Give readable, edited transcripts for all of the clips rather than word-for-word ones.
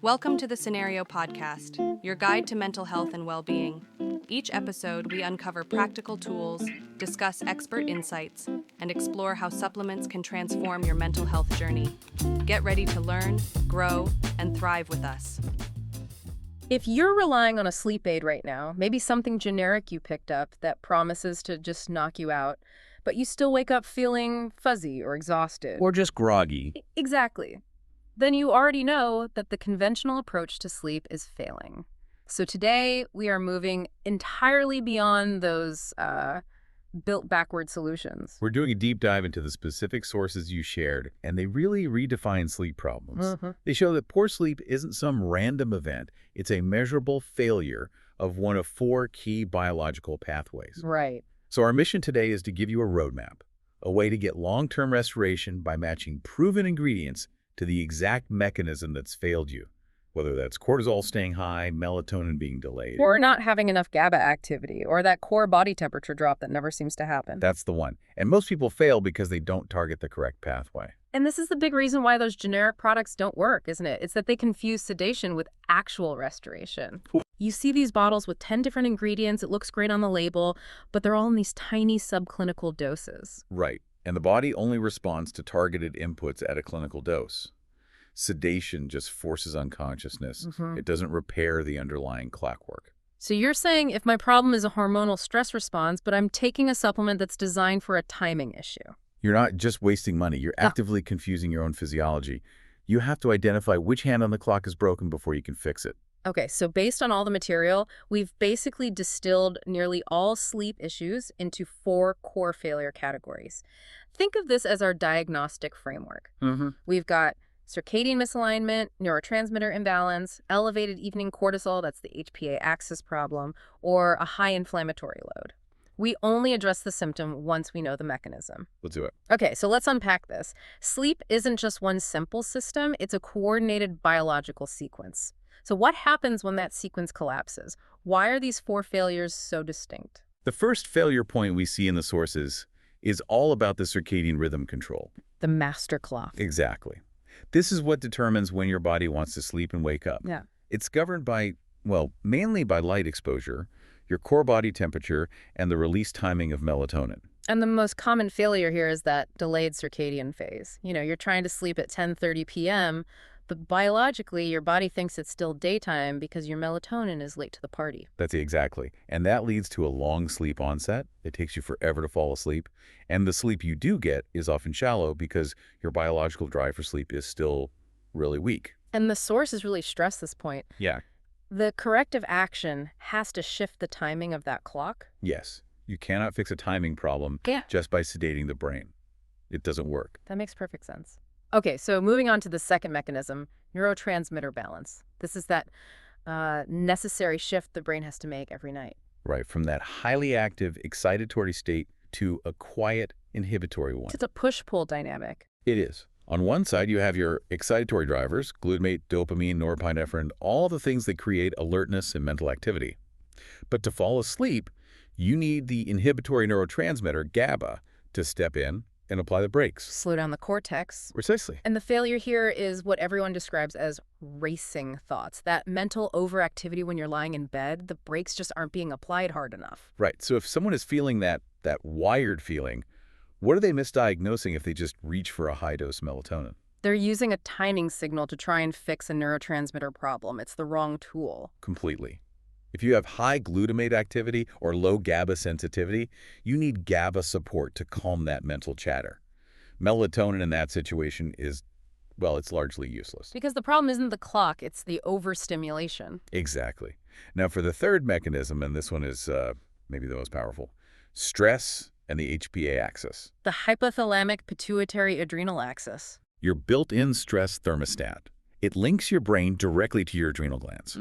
Welcome to the Scenario Podcast, your guide to mental health and well-being. Each episode, we uncover practical tools, discuss expert insights, and explore how supplements can transform your mental health journey. Get ready to learn, grow, and thrive with us. If you're relying on a sleep aid right now, maybe something generic you picked up that promises to just knock you out, but you still wake up feeling fuzzy or exhausted. Or just groggy. Exactly. Then you already know that the conventional approach to sleep is failing. So today, we are moving entirely beyond those built backward solutions. We're doing a deep dive into the specific sources you shared, and they really redefine sleep problems. They show that poor sleep isn't some random event. It's a measurable failure of one of four key biological pathways. Right. So our mission today is to give you a roadmap, a way to get long-term restoration by matching proven ingredients to the exact mechanism that's failed you, whether that's cortisol staying high, melatonin being delayed. Or not having enough GABA activity, or that core body temperature drop that never seems to happen. That's the one. And most people fail because they don't target the correct pathway. And this is the big reason why those generic products don't work, isn't it? It's that they confuse sedation with actual restoration. You see these bottles with 10 different ingredients, it looks great on the label, but they're all in these tiny subclinical doses. Right. And the body only responds to targeted inputs at a clinical dose. Sedation just forces unconsciousness. It doesn't repair the underlying clockwork. So you're saying if my problem is a hormonal stress response, but I'm taking a supplement that's designed for a timing issue. You're not just wasting money. You're actively confusing your own physiology. You have to identify which hand on the clock is broken before you can fix it. Okay, so based on all the material, we've basically distilled nearly all sleep issues into four core failure categories. Think of this as our diagnostic framework. We've got circadian misalignment, neurotransmitter imbalance, elevated evening cortisol, that's the HPA axis problem, or a high inflammatory load. We only address the symptom once we know the mechanism. Let's do it. Okay, so let's unpack this. Sleep isn't just one simple system, it's a coordinated biological sequence. So what happens when that sequence collapses? Why are these four failures so distinct? The first failure point we see in the sources is all about the circadian rhythm control. The master clock. Exactly. This is what determines when your body wants to sleep and wake up. Yeah. It's governed by, well, mainly by light exposure, your core body temperature, and the release timing of melatonin. And the most common failure here is that delayed circadian phase. You know, you're trying to sleep at 10:30 p.m., but biologically, your body thinks it's still daytime because your melatonin is late to the party. That's exactly. And that leads to a long sleep onset. It takes you forever to fall asleep. And the sleep you do get is often shallow because your biological drive for sleep is still really weak. And the sources really stress this point. Yeah. The corrective action has to shift the timing of that clock. Yes. You cannot fix a timing problem just by sedating the brain. It doesn't work. That makes perfect sense. Okay, so moving on to the second mechanism, neurotransmitter balance. This is that necessary shift the brain has to make every night. Right, from that highly active, excitatory state to a quiet, inhibitory one. It's a push-pull dynamic. It is. On one side, you have your excitatory drivers, glutamate, dopamine, norepinephrine, all the things that create alertness and mental activity. But to fall asleep, you need the inhibitory neurotransmitter, GABA, to step in and apply the brakes. Slow down the cortex. Precisely. And the failure here is what everyone describes as racing thoughts. That mental overactivity when you're lying in bed, the brakes just aren't being applied hard enough. Right. So if someone is feeling that wired feeling, what are they misdiagnosing if they just reach for a high-dose melatonin? They're using a timing signal to try and fix a neurotransmitter problem. It's the wrong tool. Completely. If you have high glutamate activity or low GABA sensitivity, you need GABA support to calm that mental chatter. Melatonin in that situation is, well, it's largely useless. Because the problem isn't the clock, it's the overstimulation. Exactly. Now for the third mechanism, and this one is maybe the most powerful, stress and the HPA axis. The hypothalamic pituitary adrenal axis. Your built-in stress thermostat. It links your brain directly to your adrenal glands.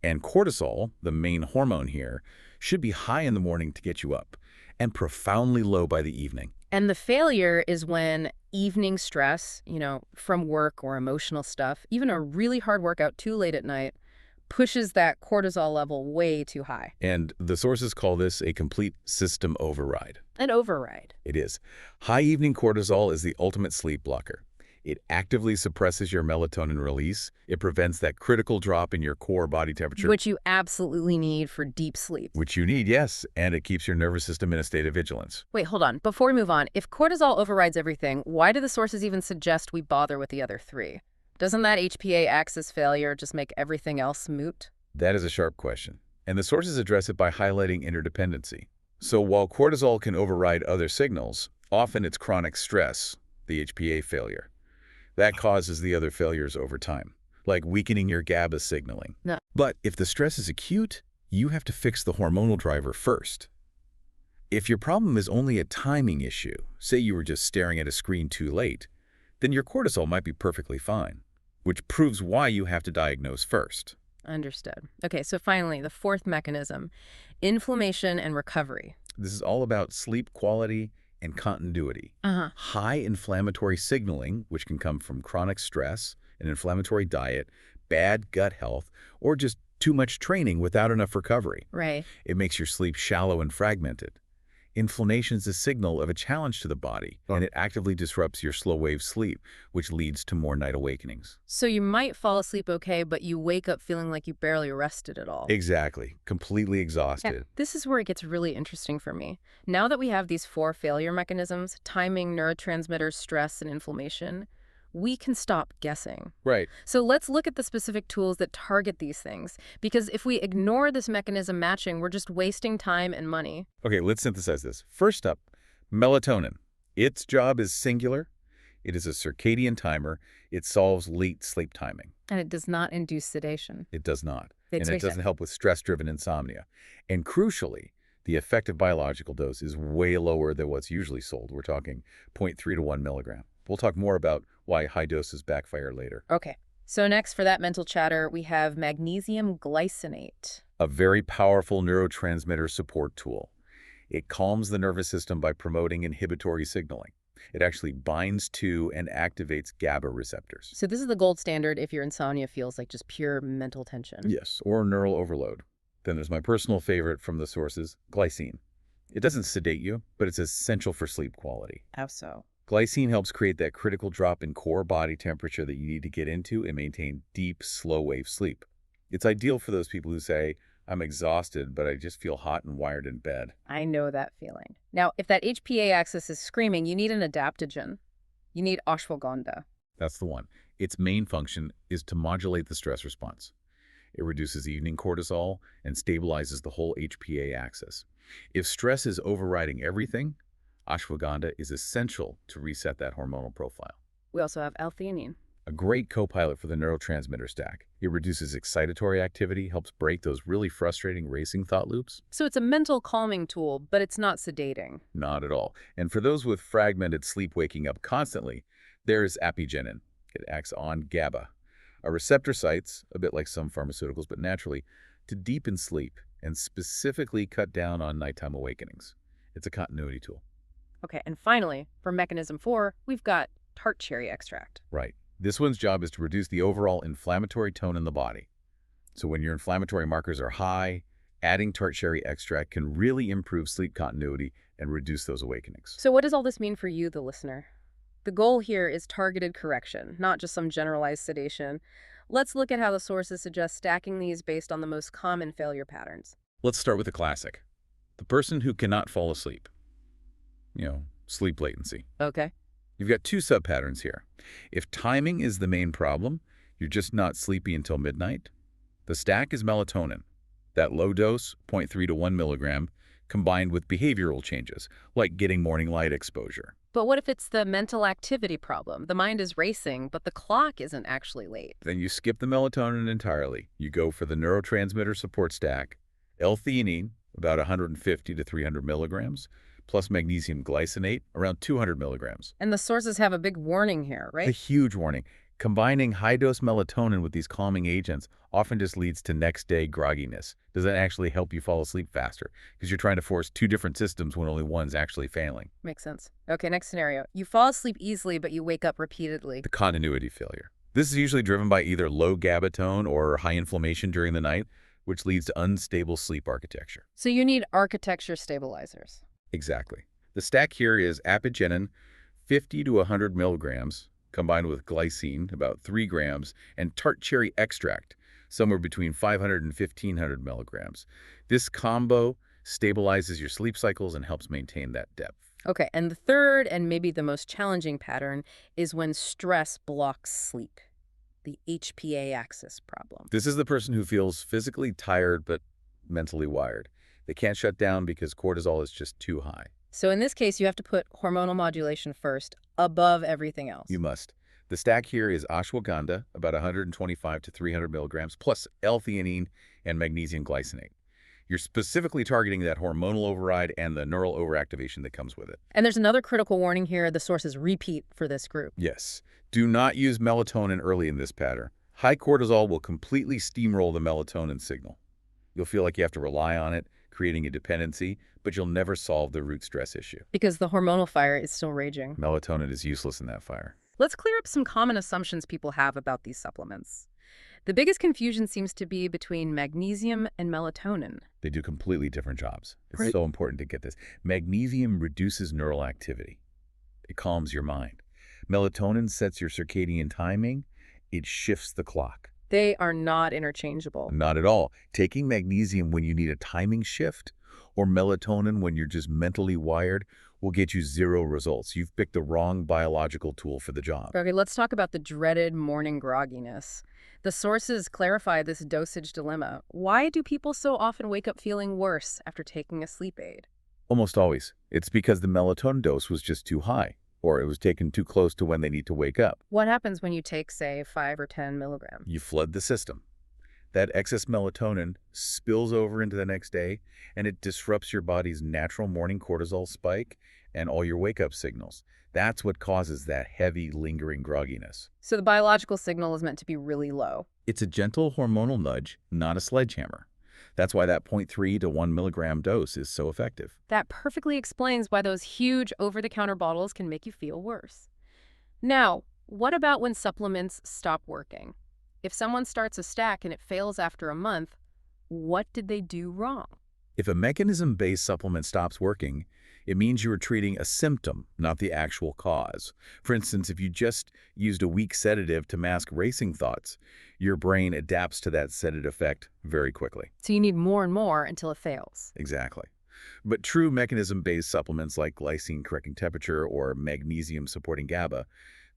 And cortisol, the main hormone here, should be high in the morning to get you up and profoundly low by the evening. And the failure is when evening stress, from work or emotional stuff, even a really hard workout too late at night, pushes that cortisol level way too high. And the sources call this a complete system override. An override. It is. High evening cortisol is the ultimate sleep blocker. It actively suppresses your melatonin release. It prevents that critical drop in your core body temperature. Which you absolutely need for deep sleep. Which you need, yes, and it keeps your nervous system in a state of vigilance. Wait, hold on. Before we move on, if cortisol overrides everything, why do the sources even suggest we bother with the other three? Doesn't that HPA axis failure just make everything else moot? That is a sharp question, and the sources address it by highlighting interdependency. So while cortisol can override other signals, often it's chronic stress, the HPA failure. That causes the other failures over time, like weakening your GABA signaling. No. But if the stress is acute, you have to fix the hormonal driver first. If your problem is only a timing issue, say you were just staring at a screen too late, then your cortisol might be perfectly fine, which proves why you have to diagnose first. Understood. Okay, so finally, the fourth mechanism, inflammation and recovery. This is all about sleep quality and continuity. High inflammatory signaling, which can come from chronic stress, an inflammatory diet, bad gut health, or just too much training without enough recovery. Right. It makes your sleep shallow and fragmented. Inflammation is a signal of a challenge to the body, and it actively disrupts your slow-wave sleep, which leads to more night awakenings. So you might fall asleep okay, but you wake up feeling like you barely rested at all. Exactly. Completely exhausted. Yeah, this is where it gets really interesting for me. Now that we have these four failure mechanisms, timing, neurotransmitters, stress, and inflammation, we can stop guessing. Right. So let's look at the specific tools that target these things, because if we ignore this mechanism matching, we're just wasting time and money. Okay, let's synthesize this. First up, melatonin. Its job is singular. It is a circadian timer. It solves late sleep timing. And it does not induce sedation. It does not. It's And it doesn't help with stress-driven insomnia. And crucially, the effective biological dose is way lower than what's usually sold. We're talking 0.3 to 1 milligram. We'll talk more about why high doses backfire later. Okay. So next, for that mental chatter, we have magnesium glycinate. A very powerful neurotransmitter support tool. It calms the nervous system by promoting inhibitory signaling. It actually binds to and activates GABA receptors. So this is the gold standard if your insomnia feels like just pure mental tension. Yes, or neural overload. Then there's my personal favorite from the sources, glycine. It doesn't sedate you, but it's essential for sleep quality. How so? Glycine helps create that critical drop in core body temperature that you need to get into and maintain deep, slow-wave sleep. It's ideal for those people who say, I'm exhausted, but I just feel hot and wired in bed. I know that feeling. Now, if that HPA axis is screaming, you need an adaptogen. You need ashwagandha. That's the one. Its main function is to modulate the stress response. It reduces evening cortisol and stabilizes the whole HPA axis. If stress is overriding everything, ashwagandha is essential to reset that hormonal profile. We also have theanine. A great co-pilot for the neurotransmitter stack. It reduces excitatory activity, helps break those really frustrating racing thought loops. So it's a mental calming tool, but it's not sedating. Not at all. And for those with fragmented sleep waking up constantly, there is apigenin. It acts on GABA, a receptor sites, a bit like some pharmaceuticals, but naturally, to deepen sleep and specifically cut down on nighttime awakenings. It's a continuity tool. Okay, and finally, for mechanism 4, we've got tart cherry extract. Right. This one's job is to reduce the overall inflammatory tone in the body. So when your inflammatory markers are high, adding tart cherry extract can really improve sleep continuity and reduce those awakenings. So what does all this mean for you, the listener? The goal here is targeted correction, not just some generalized sedation. Let's look at how the sources suggest stacking these based on the most common failure patterns. Let's start with the classic. The person who cannot fall asleep. Sleep latency. Okay. You've got two sub-patterns here. If timing is the main problem, you're just not sleepy until midnight. The stack is melatonin. That low dose, 0.3 to 1 milligram, combined with behavioral changes, like getting morning light exposure. But what if it's the mental activity problem? The mind is racing, but the clock isn't actually late. Then you skip the melatonin entirely. You go for the neurotransmitter support stack, L-theanine, about 150 to 300 milligrams, plus magnesium glycinate, around 200 milligrams. And the sources have a big warning here, A right? huge warning. Combining high-dose melatonin with these calming agents often just leads to next-day grogginess. Does that actually help you fall asleep faster? Because you're trying to force two different systems when only one's actually failing. Makes sense. Okay, next scenario. You fall asleep easily, but you wake up repeatedly. The continuity failure. This is usually driven by either low GABA tone or high inflammation during the night, which leads to unstable sleep architecture. So you need architecture stabilizers. Exactly. The stack here is apigenin, 50 to 100 milligrams, combined with glycine, about 3 grams, and tart cherry extract, somewhere between 500 and 1,500 milligrams. This combo stabilizes your sleep cycles and helps maintain that depth. Okay, and the third and maybe the most challenging pattern is when stress blocks sleep, the HPA axis problem. This is the person who feels physically tired but mentally wired. They can't shut down because cortisol is just too high. So in this case, you have to put hormonal modulation first, above everything else. You must. The stack here is ashwagandha, about 125 to 300 milligrams, plus L-theanine and magnesium glycinate. You're specifically targeting that hormonal override and the neural overactivation that comes with it. And there's another critical warning here. The sources repeat for this group. Yes. Do not use melatonin early in this pattern. High cortisol will completely steamroll the melatonin signal. You'll feel like you have to rely on it, creating a dependency, but you'll never solve the root stress issue. Because the hormonal fire is still raging. Melatonin is useless in that fire. Let's clear up some common assumptions people have about these supplements. The biggest confusion seems to be between magnesium and melatonin. They do completely different jobs. It's Right. so important to get this. Magnesium reduces neural activity. It calms your mind. Melatonin sets your circadian timing. It shifts the clock. They are not interchangeable. Not at all. Taking magnesium when you need a timing shift or melatonin when you're just mentally wired will get you 0 results. You've picked the wrong biological tool for the job. Okay, let's talk about the dreaded morning grogginess. The sources clarify this dosage dilemma. Why do people so often wake up feeling worse after taking a sleep aid? Almost always. It's because the melatonin dose was just too high, or it was taken too close to when they need to wake up. What happens when you take, say, 5 or 10 milligrams? You flood the system. That excess melatonin spills over into the next day, and it disrupts your body's natural morning cortisol spike and all your wake-up signals. That's what causes that heavy, lingering grogginess. So the biological signal is meant to be really low. It's a gentle hormonal nudge, not a sledgehammer. That's why that 0.3 to 1 milligram dose is so effective. That perfectly explains why those huge over-the-counter bottles can make you feel worse. Now, what about when supplements stop working? If someone starts a stack and it fails after a month, what did they do wrong? If a mechanism-based supplement stops working, it means you are treating a symptom, not the actual cause. For instance, if you just used a weak sedative to mask racing thoughts, your brain adapts to that sedative effect very quickly. So you need more and more until it fails. Exactly. But true mechanism-based supplements like glycine correcting temperature or magnesium supporting GABA,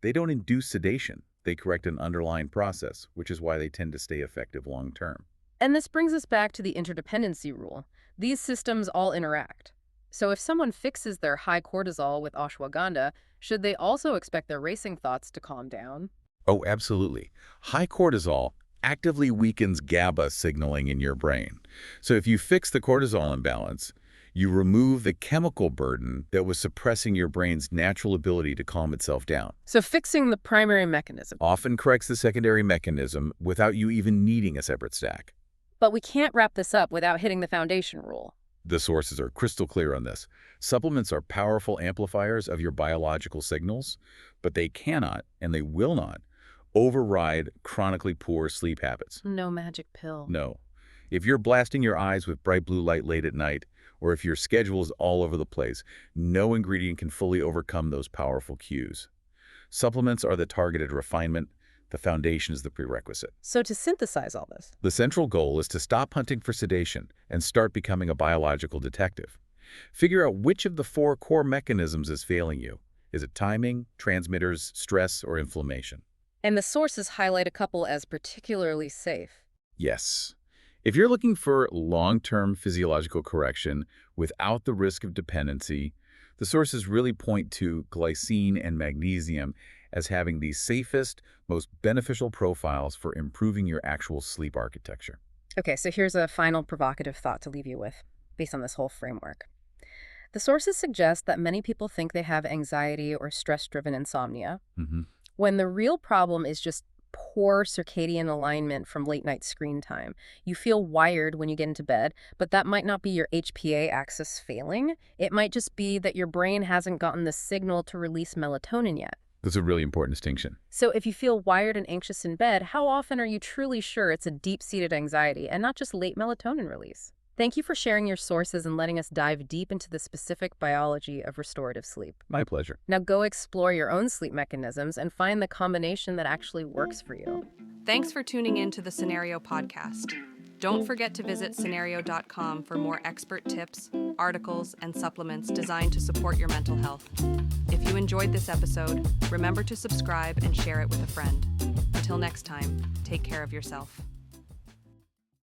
they don't induce sedation. They correct an underlying process, which is why they tend to stay effective long-term. And this brings us back to the interdependency rule. These systems all interact. So if someone fixes their high cortisol with ashwagandha, should they also expect their racing thoughts to calm down? Oh, absolutely. High cortisol actively weakens GABA signaling in your brain. So if you fix the cortisol imbalance, you remove the chemical burden that was suppressing your brain's natural ability to calm itself down. So fixing the primary mechanism. Often corrects the secondary mechanism without you even needing a separate stack. But we can't wrap this up without hitting the foundation rule. The sources are crystal clear on this. Supplements are powerful amplifiers of your biological signals, but they cannot, and they will not, override chronically poor sleep habits. No magic pill. No. If you're blasting your eyes with bright blue light late at night, or if your schedule is all over the place, no ingredient can fully overcome those powerful cues. Supplements are the targeted refinement. The foundation is the prerequisite. So to synthesize all this, The central goal is to stop hunting for sedation and start becoming a biological detective. Figure out which of the 4 core mechanisms is failing you. Is it timing, transmitters, stress, or inflammation? and the sources highlight a couple as particularly safe. Yes. If you're looking for long-term physiological correction without the risk of dependency, the sources really point to glycine and magnesium as having the safest, most beneficial profiles for improving your actual sleep architecture. Okay, so here's a final provocative thought to leave you with, based on this whole framework. The sources suggest that many people think they have anxiety or stress-driven insomnia, when the real problem is just poor circadian alignment from late-night screen time. You feel wired when you get into bed, but that might not be your HPA axis failing. It might just be that your brain hasn't gotten the signal to release melatonin yet. That's a really important distinction. So if you feel wired and anxious in bed, how often are you truly sure it's a deep-seated anxiety and not just late melatonin release? Thank you for sharing your sources and letting us dive deep into the specific biology of restorative sleep. My pleasure. Now go explore your own sleep mechanisms and find the combination that actually works for you. Thanks for tuning in to the Scenario Podcast. Don't forget to visit scenario.com for more expert tips, articles, and supplements designed to support your mental health. If you enjoyed this episode, remember to subscribe and share it with a friend. Until next time, take care of yourself.